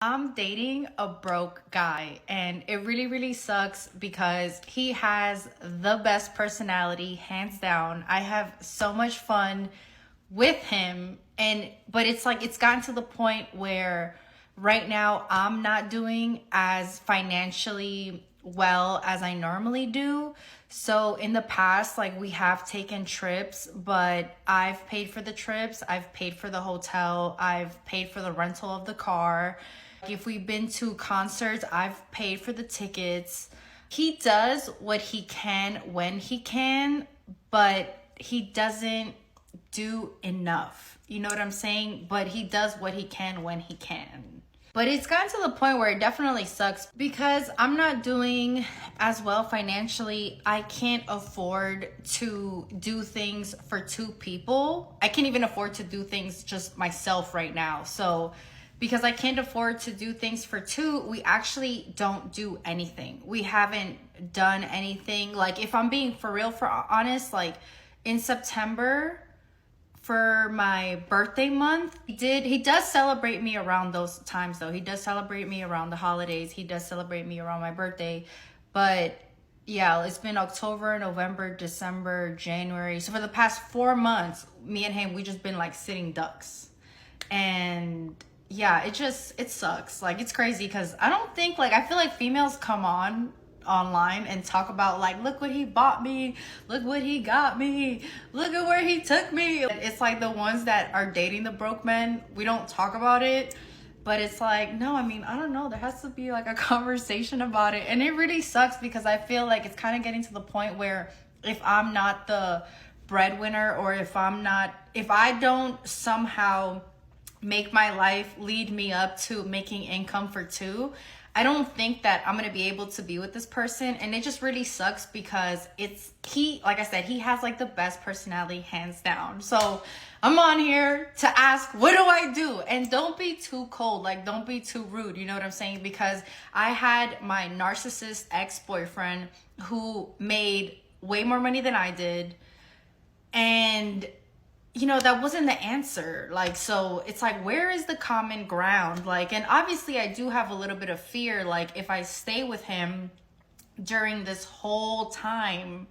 I'm dating a broke guy, and it really sucks because he has the best personality, hands down. I have so much fun with him, but it's like it's gotten to the point where right now I'm not doing as financially well as I normally do. So in the past, like, we have taken trips, but I've paid for the trips, I've paid for the hotel, I've paid for the rental of the car. If we've been to concerts, I've paid for the tickets. He does what he can when he can, but he doesn't do enough. You know what I'm saying? But he does what he can when he can. But it's gotten to the point where it definitely sucks because I'm not doing as well financially. I can't afford to do things for two people. I can't even afford to do things just myself right now. So because I can't afford to do things for two, we actually don't do anything. We haven't done anything. Like, if I'm being for real, for honest, like in September, for my birthday month, he does celebrate me around those times though. He does celebrate me around the holidays. He does celebrate me around my birthday. But yeah, it's been October, November, December, January. So for the past 4 months, me and him, we just been like sitting ducks. And yeah, it sucks. Like, it's crazy because I don't think, like, I feel like females come online and talk about, like, look what he bought me, look what he got me, look at where he took me. It's like the ones that are dating the broke men, we don't talk about it. But it's like, no, I mean, I don't know, there has to be like a conversation about it. And it really sucks because I feel like it's kind of getting to the point where if I'm not the breadwinner, or if I don't somehow make my life lead me up to making income for two, I don't think that I'm gonna be able to be with this person. And it just really sucks because like I said, he has like the best personality, hands down. So I'm on here to ask, what do I do? And don't be too cold, like, don't be too rude, you know what I'm saying? Because I had my narcissist ex-boyfriend who made way more money than I did, and you know, that wasn't the answer. Like, so it's like, where is the common ground? Like, and obviously I do have a little bit of fear, like, if I stay with him during this whole time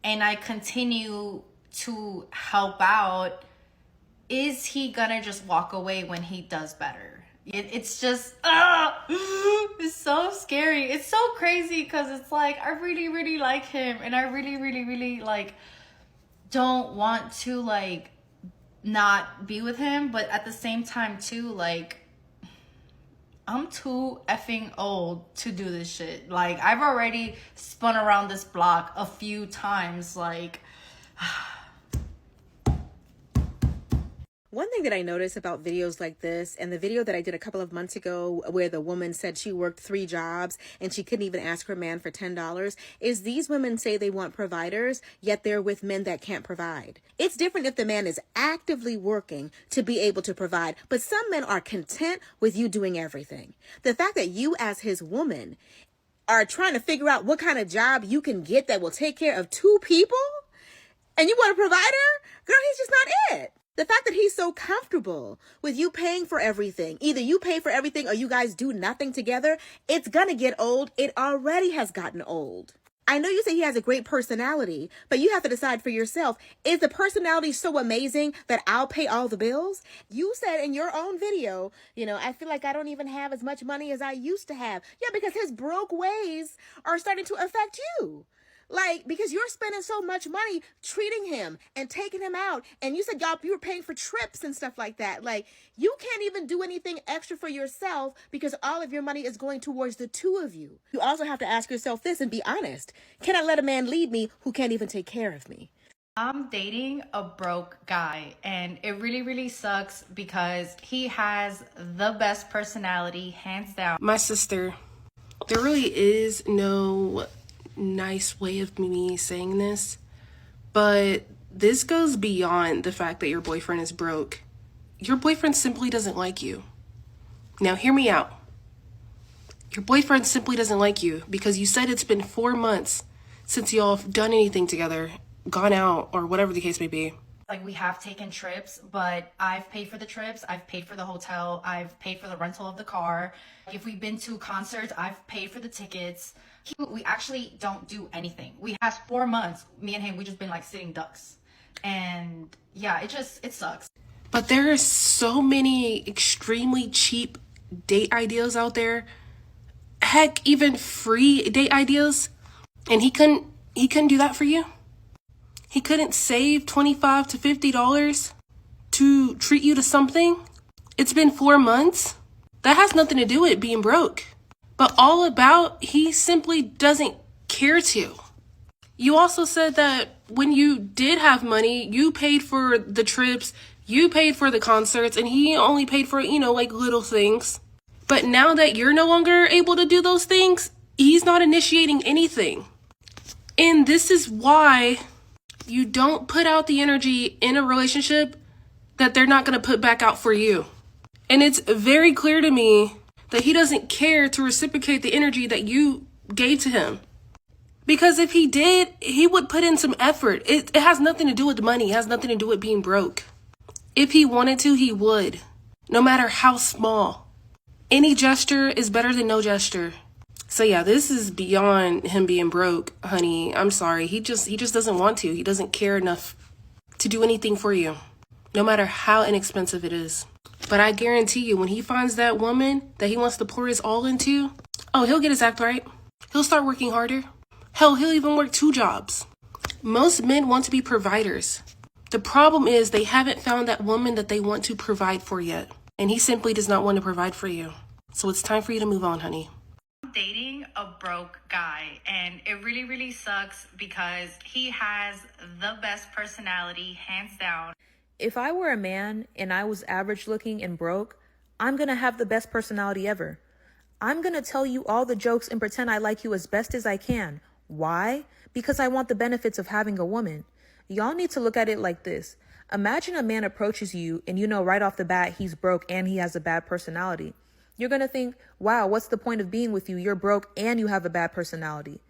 and I continue to help out, is he gonna just walk away when he does better? It's just, it's so scary. It's so crazy because it's like, I really like him, and I really like don't want to like not be with him, but at the same time too, like, I'm too effing old to do this shit. Like, I've already spun around this block a few times. Like, one thing that I notice about videos like this, and the video that I did a couple of months ago where the woman said she worked 3 jobs and she couldn't even ask her man for $10, is these women say they want providers, yet they're with men that can't provide. It's different if the man is actively working to be able to provide, but some men are content with you doing everything. The fact that you as his woman are trying to figure out what kind of job you can get that will take care of 2 people, and you want a provider? Girl, he's just not it. The fact that he's so comfortable with you paying for everything, either you pay for everything or you guys do nothing together, it's gonna get old. It already has gotten old. I know you say he has a great personality, but you have to decide for yourself, is the personality so amazing that I'll pay all the bills? You said in your own video, I feel like I don't even have as much money as I used to have. Yeah, because his broke ways are starting to affect you. Like, because you're spending so much money treating him and taking him out. And you said you were paying for trips and stuff like that. Like, you can't even do anything extra for yourself because all of your money is going towards the 2 of you. You also have to ask yourself this and be honest. Can I let a man lead me who can't even take care of me? I'm dating a broke guy, and it really sucks because he has the best personality, hands down. My sister, there really is no nice way of me saying this, but this goes beyond the fact that your boyfriend is broke. Your boyfriend simply doesn't like you. Now hear me out. Your boyfriend simply doesn't like you because you said it's been 4 months since y'all have done anything together, gone out, or whatever the case may be. Like, we have taken trips, but I've paid for the trips, I've paid for the hotel, I've paid for the rental of the car. If we've been to concerts, I've paid for the tickets. We actually don't do anything. We have 4 months, me and him, we just been like sitting ducks. And yeah, it sucks. But there are so many extremely cheap date ideas out there. Heck, even free date ideas. And he couldn't do that for you? He couldn't save $25 to $50 to treat you to something? It's been 4 months? That has nothing to do with being broke. But all about, he simply doesn't care to. You also said that when you did have money, you paid for the trips, you paid for the concerts, and he only paid for, like little things. But now that you're no longer able to do those things, he's not initiating anything. And this is why you don't put out the energy in a relationship that they're not going to put back out for you. And it's very clear to me that he doesn't care to reciprocate the energy that you gave to him. Because if he did, he would put in some effort. It has nothing to do with money. It has nothing to do with being broke. If he wanted to, he would. No matter how small. Any gesture is better than no gesture. So yeah, this is beyond him being broke, honey. I'm sorry. He just doesn't want to. He doesn't care enough to do anything for you. No matter how inexpensive it is. But I guarantee you, when he finds that woman that he wants to pour his all into, oh, he'll get his act right. He'll start working harder. Hell, he'll even work 2 jobs. Most men want to be providers. The problem is they haven't found that woman that they want to provide for yet. And he simply does not want to provide for you. So it's time for you to move on, honey. I'm dating a broke guy, and it really, really sucks because he has the best personality, hands down. If I were a man and I was average looking and broke, I'm going to have the best personality ever. I'm going to tell you all the jokes and pretend I like you as best as I can. Why? Because I want the benefits of having a woman. Y'all need to look at it like this. Imagine a man approaches you and you know right off the bat he's broke and he has a bad personality. You're going to think, wow, what's the point of being with you? You're broke and you have a bad personality.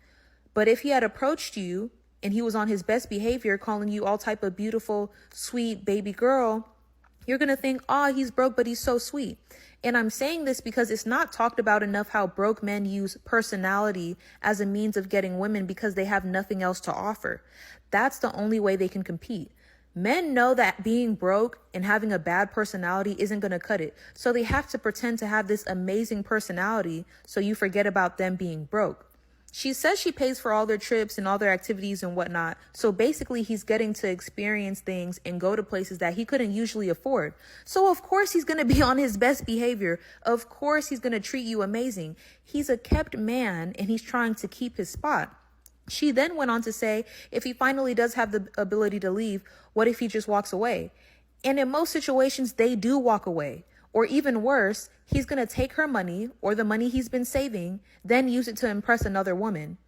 But if he had approached you and he was on his best behavior, calling you all type of beautiful, sweet baby girl, you're going to think, oh, he's broke, but he's so sweet. And I'm saying this because it's not talked about enough how broke men use personality as a means of getting women because they have nothing else to offer. That's the only way they can compete. Men know that being broke and having a bad personality isn't going to cut it. So they have to pretend to have this amazing personality so you forget about them being broke. She says she pays for all their trips and all their activities and whatnot. So basically he's getting to experience things and go to places that he couldn't usually afford. So of course he's going to be on his best behavior. Of course he's going to treat you amazing. He's a kept man and he's trying to keep his spot. She then went on to say, if he finally does have the ability to leave, what if he just walks away? And in most situations, they do walk away. Or even worse, he's going to take her money or the money he's been saving, then use it to impress another woman.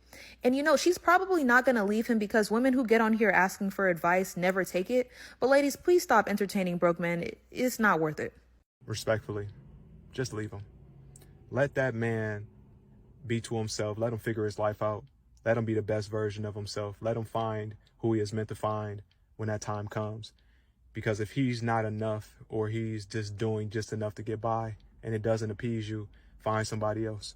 And she's probably not going to leave him because women who get on here asking for advice never take it. But ladies, please stop entertaining broke men. It's not worth it. Respectfully, just leave him. Let that man be to himself. Let him figure his life out. Let him be the best version of himself. Let him find who he is meant to find when that time comes. Because if he's not enough or he's just doing just enough to get by and it doesn't appease you, find somebody else.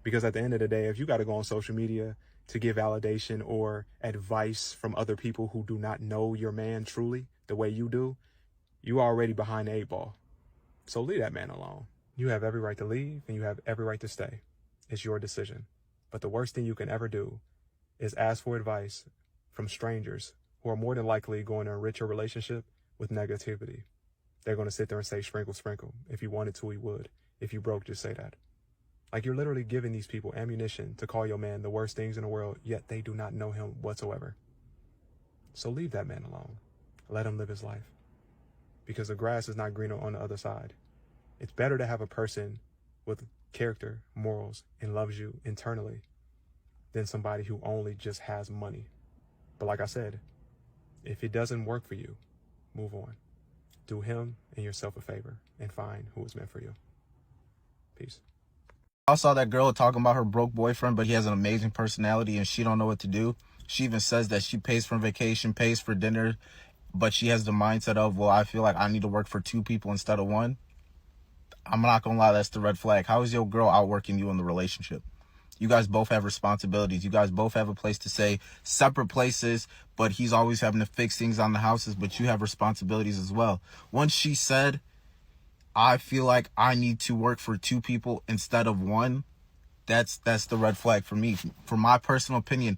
Because at the end of the day, if you got to go on social media to give validation or advice from other people who do not know your man truly the way you do, you are already behind the 8 ball. So leave that man alone. You have every right to leave and you have every right to stay. It's your decision. But the worst thing you can ever do is ask for advice from strangers who are more than likely going to enrich your relationship with negativity. They're going to sit there and say, sprinkle, sprinkle. If you wanted to, he would. If you broke, just say that. Like, you're literally giving these people ammunition to call your man the worst things in the world, yet they do not know him whatsoever. So leave that man alone. Let him live his life. Because the grass is not greener on the other side. It's better to have a person with character, morals, and loves you internally than somebody who only just has money. But like I said, if it doesn't work for you, move on. Do him and yourself a favor and find who is meant for you. Peace. I saw that girl talking about her broke boyfriend, but he has an amazing personality and she don't know what to do. She even says that she pays for vacation, pays for dinner, but she has the mindset of, well, I feel like I need to work for two people instead of one, I'm not gonna lie, that's the red flag. How is your girl outworking you in the relationship? You guys both have responsibilities. You guys both have a place to stay, separate places, but he's always having to fix things on the houses, but you have responsibilities as well. Once she said, I feel like I need to work for two people instead of one, that's the red flag for me. For my personal opinion,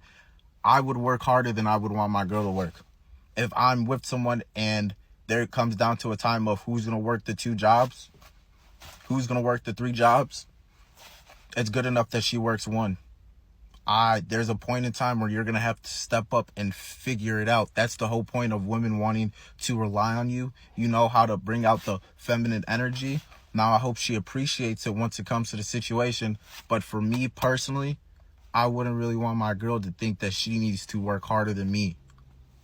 I would work harder than I would want my girl to work. If I'm with someone and there comes down to a time of who's going to work the two jobs, who's going to work the three jobs, it's good enough that she works one. There's a point in time where you're going to have to step up and figure it out. That's the whole point of women wanting to rely on you. You know how to bring out the feminine energy. Now, I hope she appreciates it once it comes to the situation. But for me personally, I wouldn't really want my girl to think that she needs to work harder than me.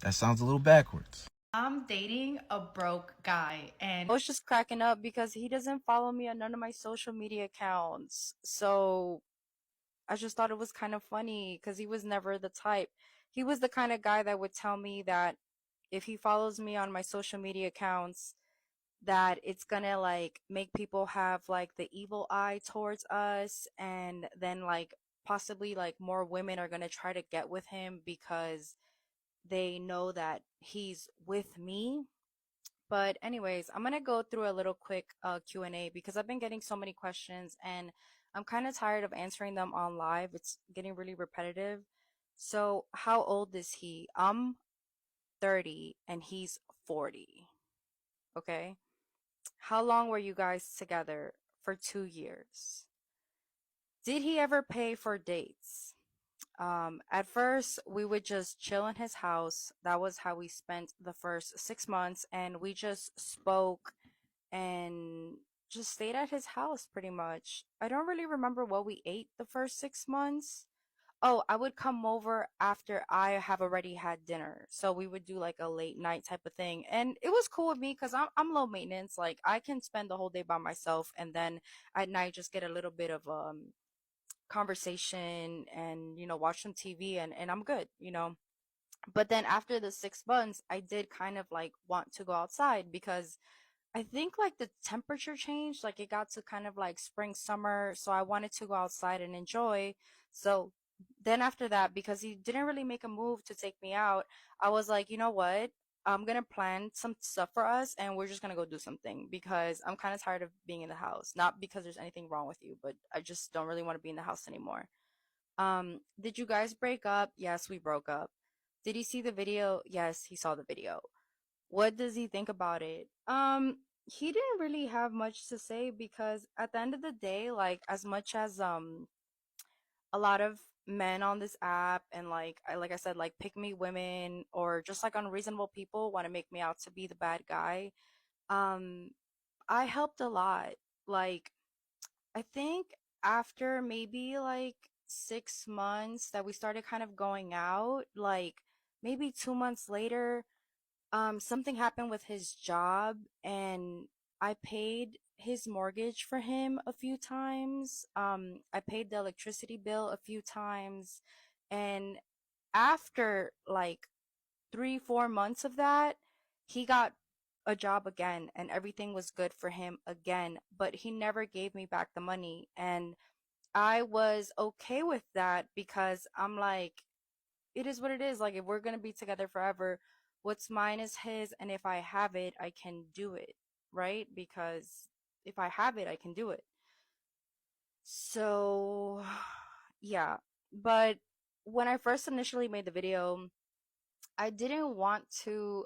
That sounds a little backwards. I'm dating a broke guy, and I was just cracking up because he doesn't follow me on none of my social media accounts. So I just thought it was kind of funny because he was never the type. He was the kind of guy that would tell me that if he follows me on my social media accounts, that it's gonna like make people have like the evil eye towards us, and then like possibly like more women are gonna try to get with him because they know that he's with me. But anyways, I'm gonna go through a little quick Q&A because I've been getting so many questions and I'm kind of tired of answering them on live. It's getting really repetitive. So, how old is he? I'm 30 and he's 40. Okay. How long were you guys together? For 2 years. Did he ever pay for dates? At first, we would just chill in his house. That was how we spent the first 6 months, and we just spoke and just stayed at his house pretty much. I don't really remember what we ate the first 6 months. Oh, I would come over after I have already had dinner. So we would do like a late night type of thing. And it was cool with me because I'm low maintenance. Like I can spend the whole day by myself and then at night just get a little bit of conversation and watch some TV and I'm good. But then after the 6 months, I did kind of like want to go outside because I think like the temperature changed, like it got to kind of like spring, summer, so I wanted to go outside and enjoy. So then after that, because he didn't really make a move to take me out, I was like, you know what? I'm gonna plan some stuff for us and we're just gonna go do something because I'm kind of tired of being in the house. Not because there's anything wrong with you, but I just don't really want to be in the house anymore. Did you guys break up? Yes, we broke up. Did he see the video? Yes, he saw the video. What does he think about it? He didn't really have much to say because at the end of the day, like as much as a lot of men on this app and like I said, like pick me women or just like unreasonable people want to make me out to be the bad guy. Um, I helped a lot. Like I think after maybe like 6 months that we started kind of going out, like maybe 2 months later, something happened with his job and I paid his mortgage for him a few times. I paid the electricity bill a few times. And after like 3, 4 months of that, he got a job again and everything was good for him again, but he never gave me back the money. And I was okay with that because I'm like, it is what it is. Like, if we're gonna be together forever, what's mine is his, and if I have it, I can do it, right? Because if I have it, I can do it. So, yeah. But when I first initially made the video, I didn't want to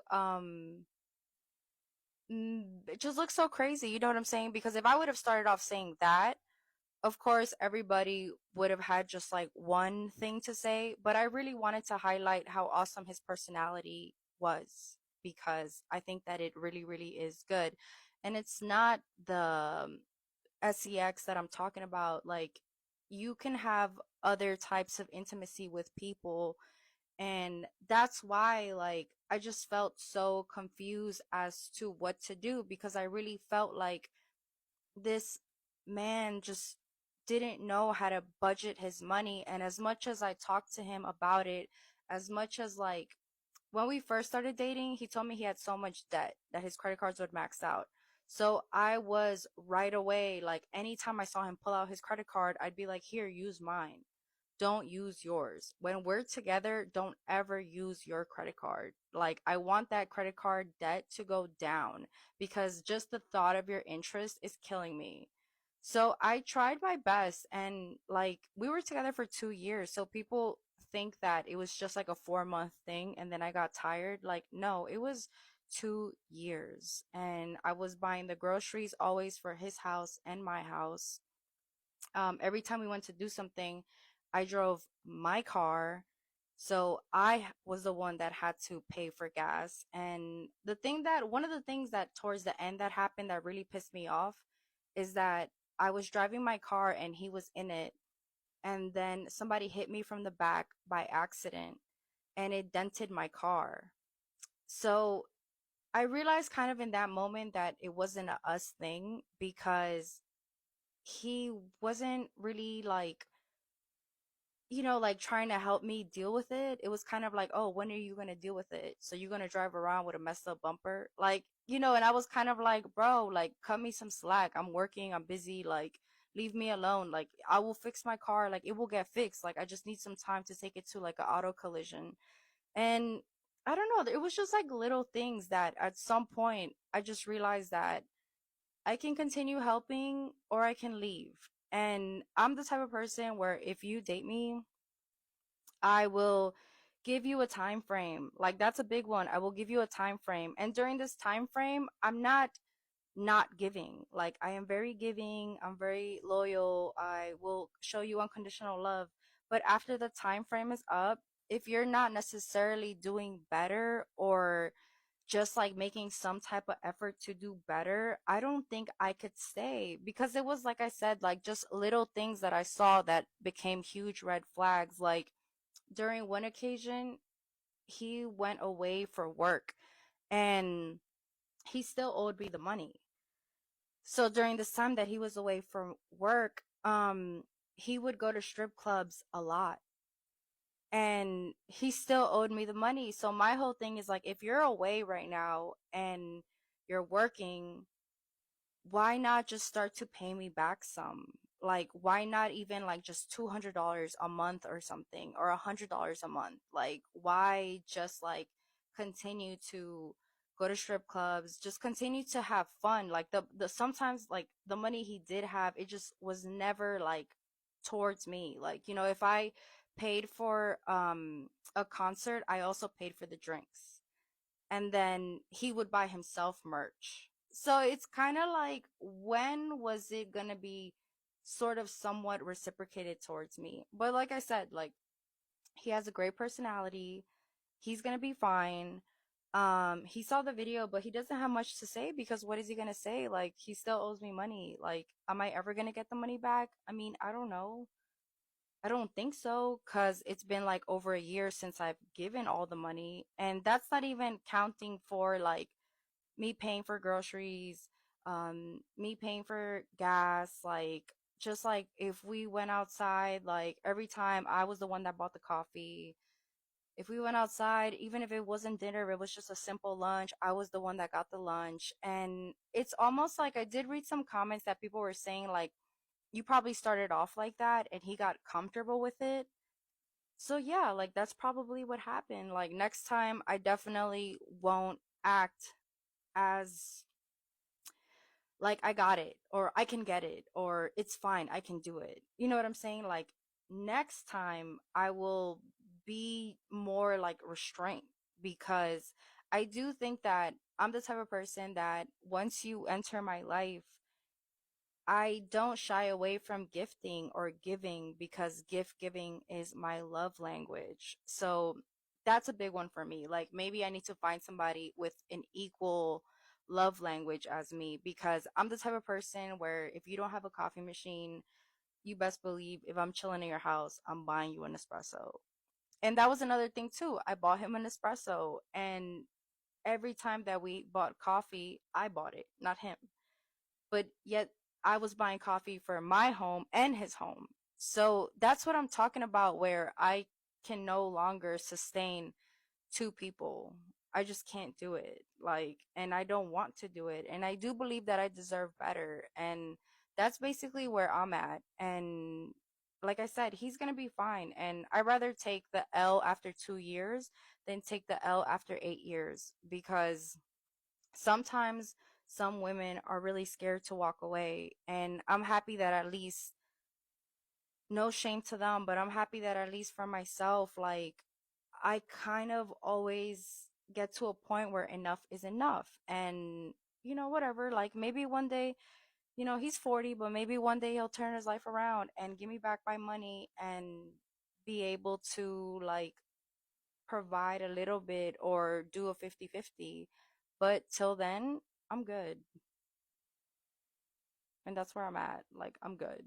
it just looks so crazy, you know what I'm saying? Because if I would have started off saying that, of course, everybody would have had just like one thing to say, but I really wanted to highlight how awesome his personality was because I think that it really, really is good. And it's not the sex that I'm talking about. Like, you can have other types of intimacy with people. And that's why, like, I just felt so confused as to what to do because I really felt like this man just didn't know how to budget his money. And as much as I talked to him about it, as much as like when we first started dating, he told me he had so much debt that his credit cards would max out. So I was right away, like, anytime I saw him pull out his credit card, I'd be like, here, use mine. Don't use yours. When we're together, don't ever use your credit card. Like, I want that credit card debt to go down because just the thought of your interest is killing me. So I tried my best, and like, we were together for 2 years. So people think that it was just like a 4 month thing and then I got tired. Like, no, it was 2 years. And I was buying the groceries always for his house and my house. Every time we went to do something, I drove my car. So I was the one that had to pay for gas. And one of the things that towards the end that happened that really pissed me off is that I was driving my car and he was in it. And then somebody hit me from the back by accident and it dented my car. So I realized kind of in that moment that it wasn't a us thing because he wasn't really like, like trying to help me deal with it. It was kind of like, oh, when are you going to deal with it? So you're going to drive around with a messed up bumper? Like, and I was kind of like, bro, like, cut me some slack. I'm working, I'm busy. Like, leave me alone. Like, I will fix my car. Like, it will get fixed. Like, I just need some time to take it to like an auto collision. And I don't know. It was just like little things that at some point I just realized that I can continue helping or I can leave. And I'm the type of person where if you date me, I will give you a time frame. Like, that's a big one. I will give you a time frame. And during this time frame, I'm not giving. Like, I am very giving. I'm very loyal. I will show you unconditional love. But after the time frame is up, if you're not necessarily doing better or just like making some type of effort to do better, I don't think I could stay because it was, like I said, like just little things that I saw that became huge red flags. Like, during one occasion, he went away for work and he still owed me the money. So during this time that he was away from work, he would go to strip clubs a lot and he still owed me the money. So my whole thing is like, if you're away right now and you're working, why not just start to pay me back some? Like, why not even like just $200 a month or something, or $100 a month? Like, why just like continue to go to strip clubs, just continue to have fun? Like, the sometimes like the money he did have, it just was never like towards me. Like, if I paid for a concert, I also paid for the drinks, and then he would buy himself merch. So it's kind of like, when was it gonna be sort of somewhat reciprocated towards me? But like I said, like, he has a great personality. He's gonna be fine. He saw the video, but he doesn't have much to say because what is he gonna say? Like, he still owes me money. Like, am I ever gonna get the money back? I mean, I don't know. I don't think so, because it's been like over a year since I've given all the money. And that's not even counting for like me paying for groceries, me paying for gas, like, just like if we went outside, like every time I was the one that bought the coffee. If we went outside, even if it wasn't dinner, it was just a simple lunch, I was the one that got the lunch. And it's almost like I did read some comments that people were saying, like, you probably started off like that and he got comfortable with it. So yeah, like that's probably what happened. Like, next time I definitely won't act as like I got it or I can get it or it's fine, I can do it. You know what I'm saying? Like, next time I will be more like restrained, because I do think that I'm the type of person that once you enter my life, I don't shy away from gifting or giving, because gift giving is my love language. So that's a big one for me. Like, maybe I need to find somebody with an equal love language as me, because I'm the type of person where if you don't have a coffee machine, you best believe if I'm chilling in your house, I'm buying you an espresso. And that was another thing too. I bought him an espresso, and every time that we bought coffee, I bought it, not him. But yet I was buying coffee for my home and his home. So that's what I'm talking about, where I can no longer sustain two people. I just can't do it. Like, and I don't want to do it. And I do believe that I deserve better. And that's basically where I'm at. And like I said, he's going to be fine. And I'd rather take the L after 2 years than take the L after 8 years, because sometimes some women are really scared to walk away. And I'm happy that at least, no shame to them, but I'm happy that at least for myself, like, I kind of always get to a point where enough is enough. And, whatever, like maybe one day, he's 40, but maybe one day he'll turn his life around and give me back my money and be able to, like, provide a little bit or do a 50-50. But till then, I'm good. And that's where I'm at. Like, I'm good.